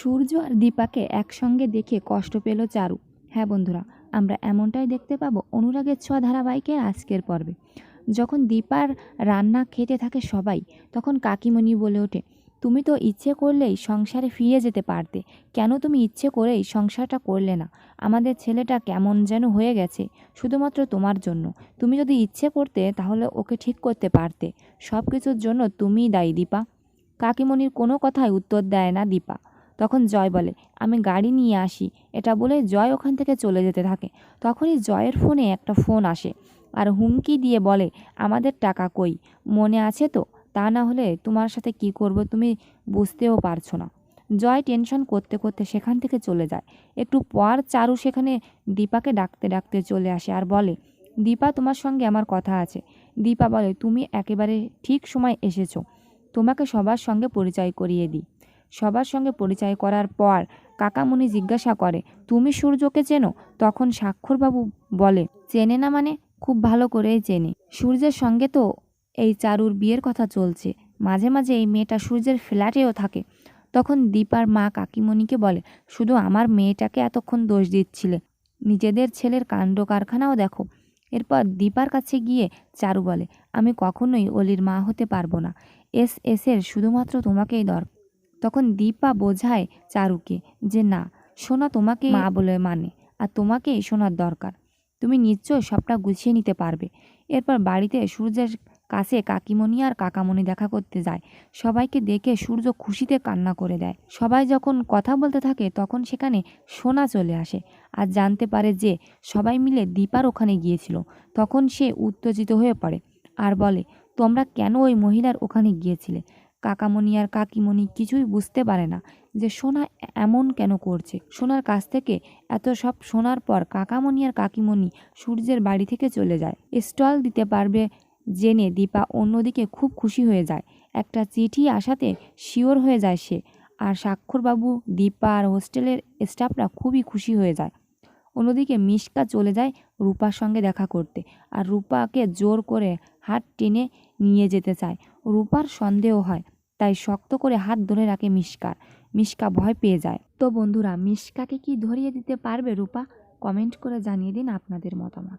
সূর্য আর দীপাকে একসঙ্গে দেখে কষ্ট পেল চারু। হ্যাঁ বন্ধুরা, আমরা এমনটাই দেখতে পাবো অনুরাগের ছোঁয়া ধারাবাহিকের আজকের পর্বে। যখন দীপার রান্না খেতে থাকে সবাই, তখন কাকিমণি বলে ওঠে, তুমি তো ইচ্ছে করলেই সংসারে ফিরে যেতে পারতে, কেন তুমি ইচ্ছে করেই সংসারটা করলে না? আমাদের ছেলেটা কেমন যেন হয়ে গেছে শুধুমাত্র তোমার জন্য। তুমি যদি ইচ্ছে করতে তাহলে ওকে ঠিক করতে পারতে। সব কিছুর জন্য তুমিই দায়ী দীপা। কাকিমণির কোনো কথায় উত্তর দেয় না দীপা। তখন জয় বলে, আমি গাড়ি নিয়ে আসি। এটা বলে জয় ওখান থেকে চলে যেতে থাকে। তখনই জয়ের ফোনে একটা ফোন আসে আর হুমকি দিয়ে বলে, আমাদের টাকা কই, মনে আছে তো? তা না হলে তোমার সাথে কি করব তুমি বুঝতেও পারছো না। জয় টেনশন করতে করতে সেখান থেকে চলে যায়। একটু পর চারু সেখানে দীপাকে ডাকতে ডাকতে চলে আসে আর বলে, দীপা তোমার সঙ্গে আমার কথা আছে। দীপা বলে, তুমি একেবারে ঠিক সময় এসেছো, তোমাকে সবার সঙ্গে পরিচয় করিয়ে দিই। সবার সঙ্গে পরিচয় করার পর কাকামণি জিজ্ঞাসা করে, তুমি সূর্যকে চেনো? তখন স্বাক্ষরবাবু বলে, চেনে না মানে? খুব ভালো করেই চেনে। সূর্যের সঙ্গে তো এই চারুর বিয়ের কথা চলছে। মাঝে মাঝে এই মেয়েটা সূর্যের ফ্ল্যাটেও থাকে। তখন দীপার মা কাকিমণিকে বলে, শুধু আমার মেয়েটাকে এতক্ষণ দোষ দিচ্ছিলে, নিজেদের ছেলের কাণ্ড কারখানাও দেখো। এরপর দীপার কাছে গিয়ে চারু বলে, আমি কখনোই অলির মা হতে পারবো না। এর শুধুমাত্র তোমাকেই দরকার। তখন দীপা বোঝায় চারুকে যে না, সোনা তোমাকে মা বলে মানে, আর তোমাকেই সোনার দরকার। তুমি নিশ্চয় সবটা গুছিয়ে নিতে পারবে। এরপর বাড়িতে সূর্যের কাছে কাকিমণি আর কাকামণি দেখা করতে যায়। সবাইকে দেখে সূর্য খুশিতে কান্না করে দেয়। সবাই যখন কথা বলতে থাকে তখন সেখানে সোনা চলে আসে আর জানতে পারে যে সবাই মিলে দীপার ওখানে গিয়েছিল। তখন সে উত্তেজিত হয়ে পড়ে আর বলে, তোমরা কেন ওই মহিলার ওখানে গিয়েছিলে? কাকামণি আর কাকিমণি কিছুই বুঝতে পারে না যে সোনা এমন কেন করছে। সোনার কাছ থেকে এত সব শোনার পর কাকামণি আর কাকিমণি সূর্যের বাড়ি থেকে চলে যায়। স্টল দিতে পারবে জেনে দীপা অন্যদিকে খুব খুশি হয়ে যায়। একটা চিঠি আসাতে শিওর হয়ে যায় সে। আর স্বাক্ষরবাবু, দীপা আর হোস্টেলের স্টাফরা খুবই খুশি হয়ে যায়। অন্যদিকে মিশকা চলে যায় রূপার সঙ্গে দেখা করতে আর রূপাকে জোর করে হাত টেনে নিয়ে যেতে চায়। রূপার সন্দেহ হয়, তাই শক্ত করে হাত ধরে রাখে মিশকার। মিশকা ভয় পেয়ে যায়। তো বন্ধুরা, মিশকাকে কি ধরিয়ে দিতে পারবে রূপা? কমেন্ট করে জানিয়ে দিন আপনাদের মতামত।